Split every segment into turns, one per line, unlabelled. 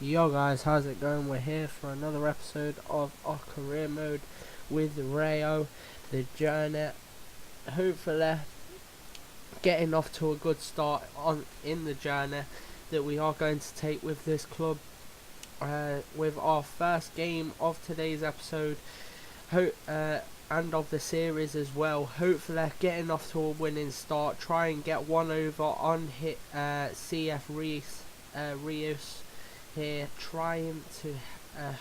Yo guys, how's it going? We're here for another episode of our career mode with Rayo, the journey. Hopefully getting off to a good start on in the journey that we are going to take with this club. With our first game of today's episode, and of the series as well. Hopefully getting off to a winning start. Try and get one over on CF Rios here, trying to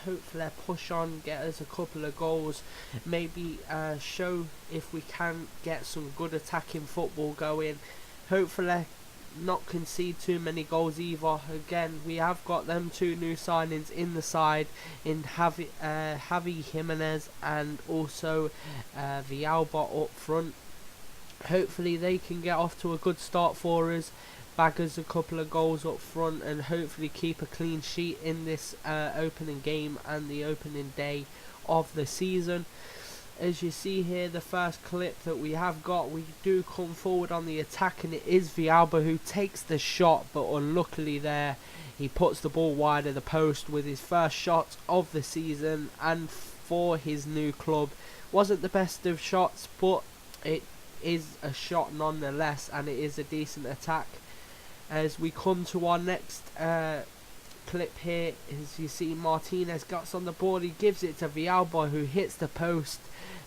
hopefully push on, get us a couple of goals, maybe show if we can get some good attacking football going. Hopefully not concede too many goals either. Again, we have got them two new signings in the side in Javi Jimenez and also Villalba up front. Hopefully they can get off to a good start for us, bag us a couple of goals up front, and hopefully keep a clean sheet in this opening game and the opening day of the season. As you see here, the first clip that we have got, we do come forward on the attack, and it is Villalba who takes the shot, but unluckily there he puts the ball wide of the post with his first shot of the season and for his new club. Wasn't the best of shots, but it is a shot nonetheless, and it is a decent attack. As we come to our next clip here, as you see Martinez gets on the ball, he gives it to Villalba who hits the post,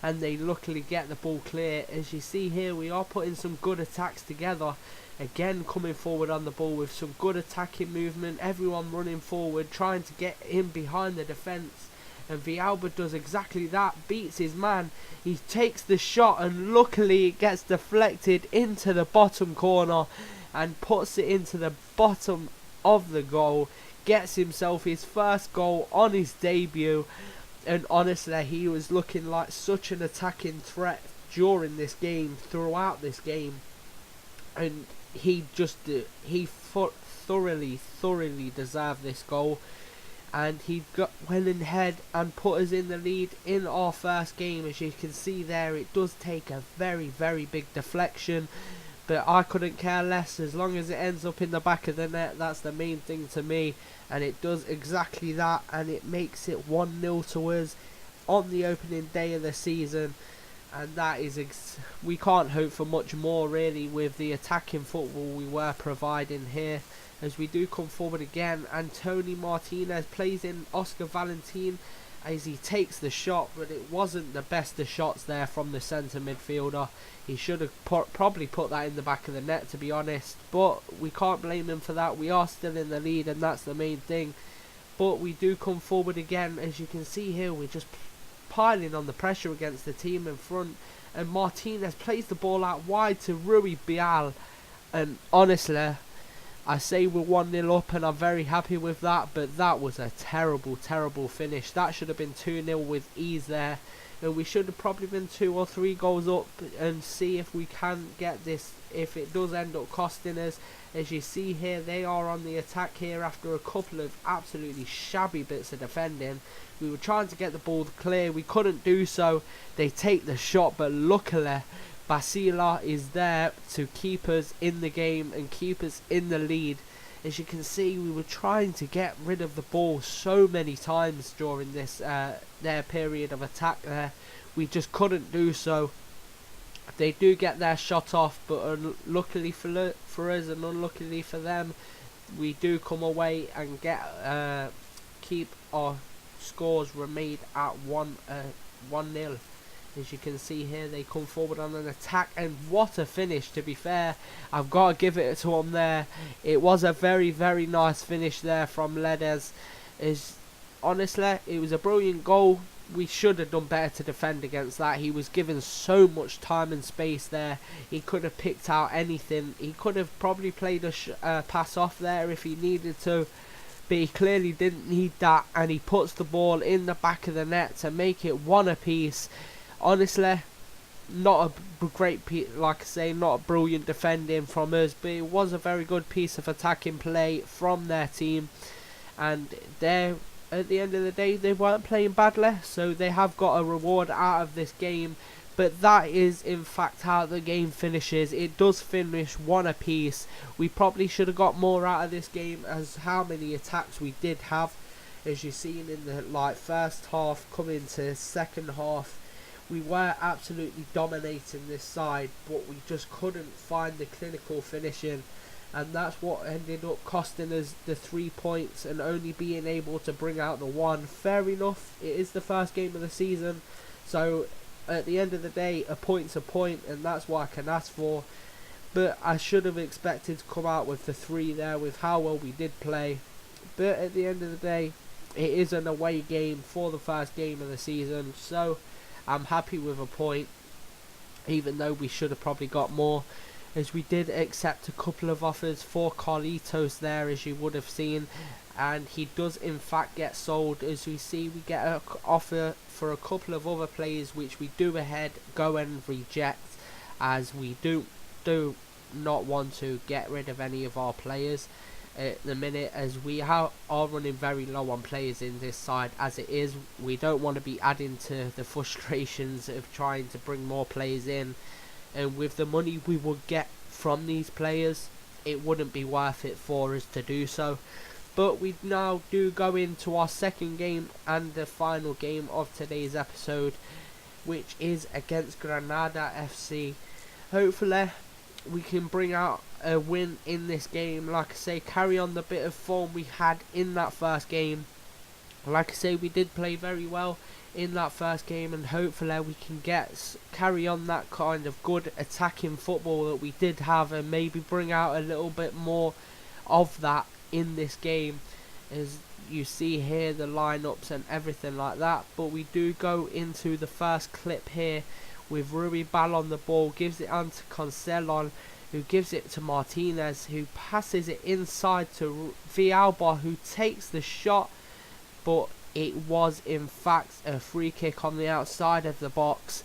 and they luckily get the ball clear. As you see here, we are putting some good attacks together, again coming forward on the ball with some good attacking movement, everyone running forward trying to get in behind the defence, and Villalba does exactly that, beats his man, he takes the shot, and luckily it gets deflected into the bottom corner and puts it into the bottom of the goal, gets himself his first goal on his debut. And honestly, he was looking like such an attacking threat during this game, throughout this game, and he just thoroughly deserved this goal, and he went ahead and put us in the lead in our first game. As you can see there, it does take a very big deflection, but I couldn't care less as long as it ends up in the back of the net. That's the main thing to me, and it does exactly that, and it makes it 1-0 to us on the opening day of the season. And that is we can't hope for much more really with the attacking football we were providing here. As we do come forward again, Anthony Martinez plays in Oscar Valentin as he takes the shot, but it wasn't the best of shots there from the centre midfielder. He should have probably put that in the back of the net, to be honest, but we can't blame him for that. We are still in the lead, and that's the main thing. But we do come forward again. As you can see here, we're just piling on the pressure against the team in front, and Martinez plays the ball out wide to Rui Bial, and honestly, I say we're 1-0 up, and I'm very happy with that, but that was a terrible finish. That should have been 2-0 with ease there, and we should have probably been 2 or 3 goals up, and see if we can get this, if it does end up costing us. As you see here, they are on the attack here after a couple of absolutely shabby bits of defending. We were trying to get the ball clear, we couldn't do so. They take the shot, but luckily Basila is there to keep us in the game and keep us in the lead. As you can see, we were trying to get rid of the ball so many times during this their period of attack there. We just couldn't do so. They do get their shot off, but luckily for us and unluckily for them, we do come away and get keep our scores remain at 1-0. As you can see here, they come forward on an attack, and what a finish. To be fair, I've got to give it to them there. It was a very nice finish there from Ledes. Honestly, it was a brilliant goal. We should have done better to defend against that. He was given so much time and space there. He could have picked out anything. He could have probably played a pass off there if he needed to, but he clearly didn't need that, and he puts the ball in the back of the net to make it 1 apiece. Honestly, not a great like I say, not a brilliant defending from us, but it was a very good piece of attacking play from their team, and at the end of the day, they weren't playing badly, so they have got a reward out of this game But that is in fact how the game finishes. It does finish 1 apiece. We probably should have got more out of this game, as how many attacks we did have. As you've seen in the first half coming to second half, we were absolutely dominating this side, but we just couldn't find the clinical finishing, and that's what ended up costing us the 3 points and only being able to bring out the 1. Fair enough, it is the first game of the season, so at the end of the day, a point's a point, and that's what I can ask for. But I should have expected to come out with the 3 there with how well we did play. But at the end of the day, it is an away game for the first game of the season, so I'm happy with a point, even though we should have probably got more, as we did accept a couple of offers for Carlitos there, as you would have seen, and he does in fact get sold. As we see, we get an offer for a couple of other players, which we do go and reject, as we do not want to get rid of any of our players at the minute, as we are running very low on players in this side as it is. We don't want to be adding to the frustrations of trying to bring more players in, and with the money we would get from these players, it wouldn't be worth it for us to do so. But we now do go into our second game and the final game of today's episode, which is against Granada FC. Hopefully we can bring out a win in this game. Like I say, carry on the bit of form we had in that first game. Like I say, we did play very well in that first game, and hopefully we can carry on that kind of good attacking football that we did have, and maybe bring out a little bit more of that in this game. As you see here, the lineups and everything like that. But we do go into the first clip here with Rui Ball on the ball, gives it on to Cancelo, who gives it to Martinez, who passes it inside to Villalba, who takes the shot, but it was in fact a free kick on the outside of the box,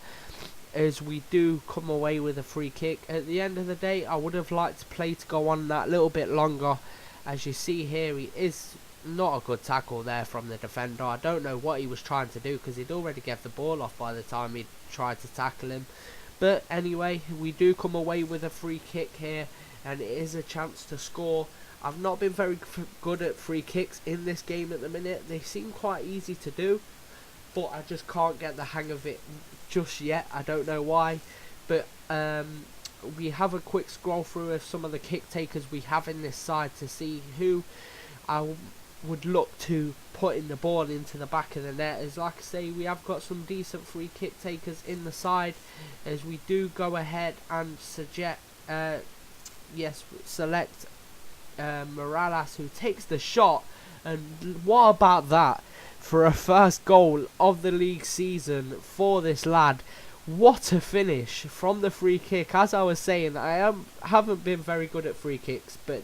as we do come away with a free kick. At the end of the day, I would have liked to play to go on that little bit longer. As you see here, he is not a good tackle there from the defender. I don't know what he was trying to do, because he'd already gave the ball off by the time he tried to tackle him. But anyway, we do come away with a free kick here, and it is a chance to score. I've not been very good at free kicks in this game at the minute. They seem quite easy to do, but I just can't get the hang of it just yet. I don't know why. But we have a quick scroll through of some of the kick takers we have in this side to see who I would look to putting the ball into the back of the net. As like I say, we have got some decent free kick takers in the side, as we do go ahead and select Morales, who takes the shot. And what about that for a first goal of the league season for this lad? What a finish from the free kick. As I was saying, I haven't been very good at free kicks, but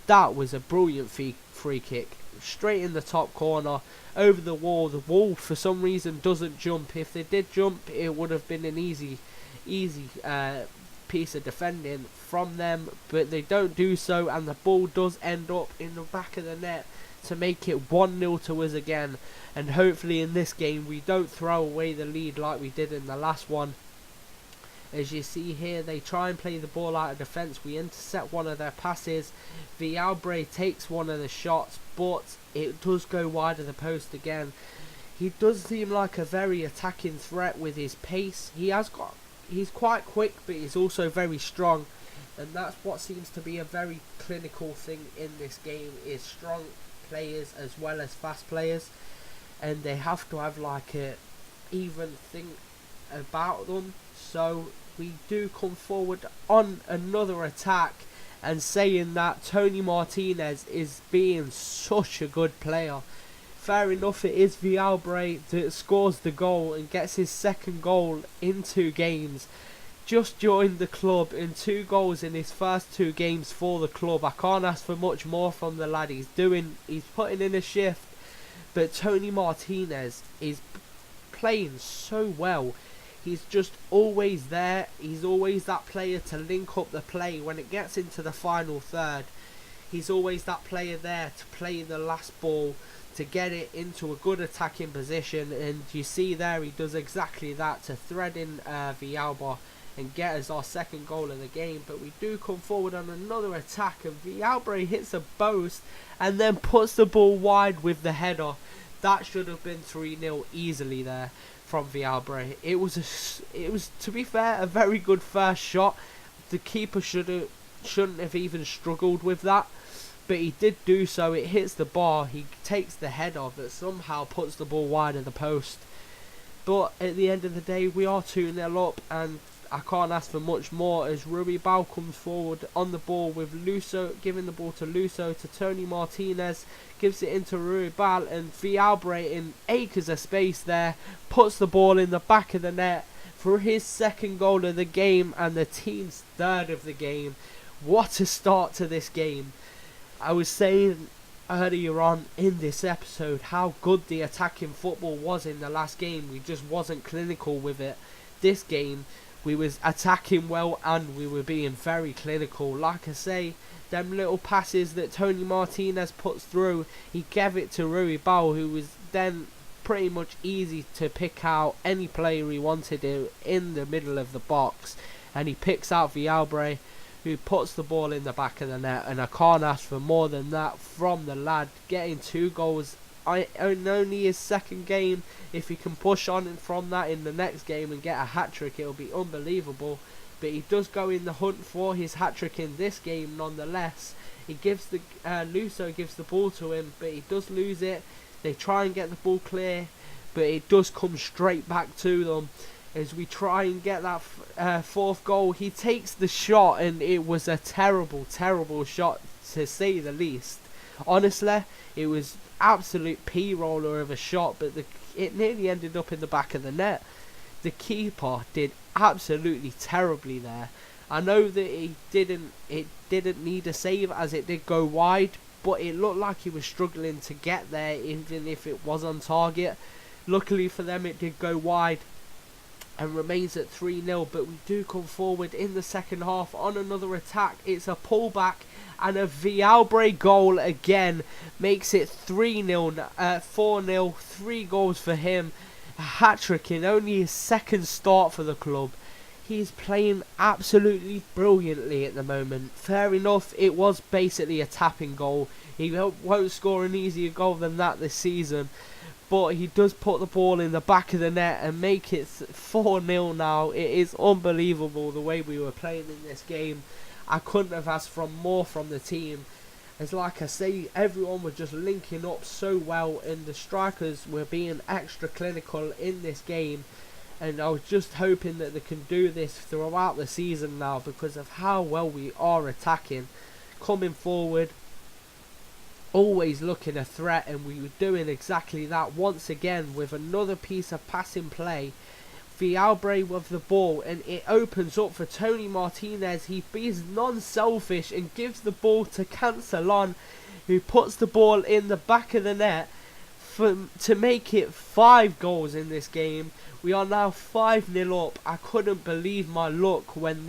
that was a brilliant free kick. Straight in the top corner, over the wall. The wall for some reason doesn't jump. If they did jump, it would have been an easy piece of defending from them, but they don't do so, and the ball does end up in the back of the net to make it 1-0 to us again. And hopefully in this game we don't throw away the lead like we did in the last one. As you see here, they try and play the ball out of defence. We intercept one of their passes. Villalba takes one of the shots, but it does go wide of the post again. He does seem like a very attacking threat with his pace. He's quite quick, but he's also very strong, and that's what seems to be a very clinical thing in this game, is strong players as well as fast players, and they have to have like a even thing about them. So we do come forward on another attack, and saying that Tony Martinez is being such a good player. Fair enough, it is Villalba that scores the goal and gets his second goal in 2 games. Just joined the club, in 2 goals in his first 2 games for the club. I can't ask for much more from the lad. He's putting in a shift. But Tony Martinez is playing so well. He's just always there. He's always that player to link up the play when it gets into the final third. he's always that player there to play the last ball, to get it into a good attacking position, and you see there he does exactly that to thread in Villalba and get us our second goal of the game. But we do come forward on another attack, and Villalba hits a post and then puts the ball wide with the header. That should have been 3-0 easily there from Villalba. It was, to be fair, a very good first shot. The keeper shouldn't have even struggled with that, but he did do so. It hits the bar, he takes the header, but somehow puts the ball wide of the post. But at the end of the day, we are 2-0 up, and I can't ask for much more as Rui Bau comes forward on the ball with Luso, giving the ball to Luso, to Tony Martinez, gives it into Rui Bau, and Villalba in acres of space there, puts the ball in the back of the net for his second goal of the game and the team's third of the game. What a start to this game. I was saying earlier on in this episode how good the attacking football was in the last game. We just wasn't clinical with it. This game, we was attacking well and we were being very clinical. Like I say, them little passes that Tony Martinez puts through, he gave it to Rui Bau, who was then pretty much easy to pick out any player he wanted in the middle of the box, and he picks out Villalba, who puts the ball in the back of the net. And I can't ask for more than that from the lad, getting 2 goals in only his second game. If he can push on from that in the next game and get a hat-trick, it'll be unbelievable. But he does go in the hunt for his hat-trick in this game nonetheless. He gives the Luso gives the ball to him, but he does lose it. They try and get the ball clear, but it does come straight back to them. As we try and get that 4th goal, he takes the shot, and it was a terrible, terrible shot to say the least. Honestly, it was absolute p-roller of a shot, but it nearly ended up in the back of the net. The keeper did absolutely terribly there. I know that it didn't need a save as it did go wide, but it looked like he was struggling to get there even if it was on target. Luckily for them, it did go wide and remains at 3-0, but we do come forward in the second half on another attack. It's a pullback, and a Villalba goal again makes it 3-0, 4-0, 3 goals for him. A hat-trick in only his second start for the club. He's playing absolutely brilliantly at the moment. Fair enough, it was basically a tapping goal. He won't score an easier goal than that this season, but he does put the ball in the back of the net and make it 4-0 now. It is unbelievable the way we were playing in this game. I couldn't have asked for more from the team. As like I say, everyone was just linking up so well, and the strikers were being extra clinical in this game. And I was just hoping that they can do this throughout the season now, because of how well we are attacking, coming forward, always looking a threat, and we were doing exactly that once again with another piece of passing play. Villalba with the ball, and it opens up for Tony Martinez. He is non-selfish and gives the ball to Cancelon, who puts the ball in the back of the net to make it 5 goals in this game. We are now 5-0 up. I couldn't believe my luck when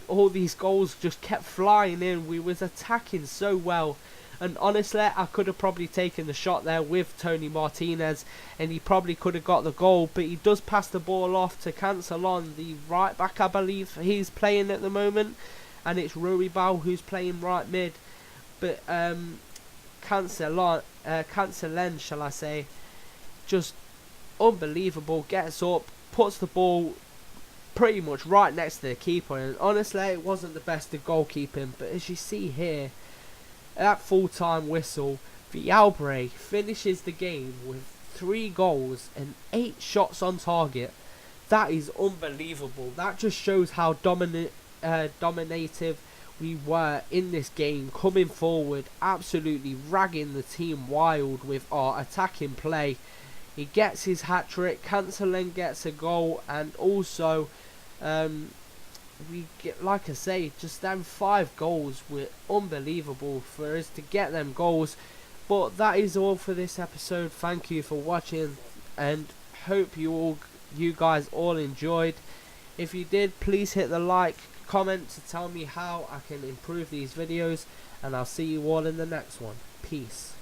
all these goals just kept flying in. We was attacking so well. And honestly, I could have probably taken the shot there with Tony Martinez, and he probably could have got the goal, but he does pass the ball off to Cancelon, the right back I believe he's playing at the moment, and it's Rui Bau who's playing right mid. But Cancelon, shall I say, just unbelievable, gets up, puts the ball pretty much right next to the keeper, and honestly it wasn't the best of goalkeeping, but as you see here, at full-time whistle, Villalba finishes the game with 3 goals and 8 shots on target. That is unbelievable. That just shows how dominative we were in this game, coming forward, absolutely ragging the team wild with our attacking play. He gets his hat-trick, Cancelon gets a goal, and also we get, like I say, just them 5 goals were unbelievable for us to get them goals. But that is all for this episode. Thank you for watching, and hope you guys all enjoyed. If you did, please hit the like, comment to tell me how I can improve these videos, and I'll see you all in the next one. Peace.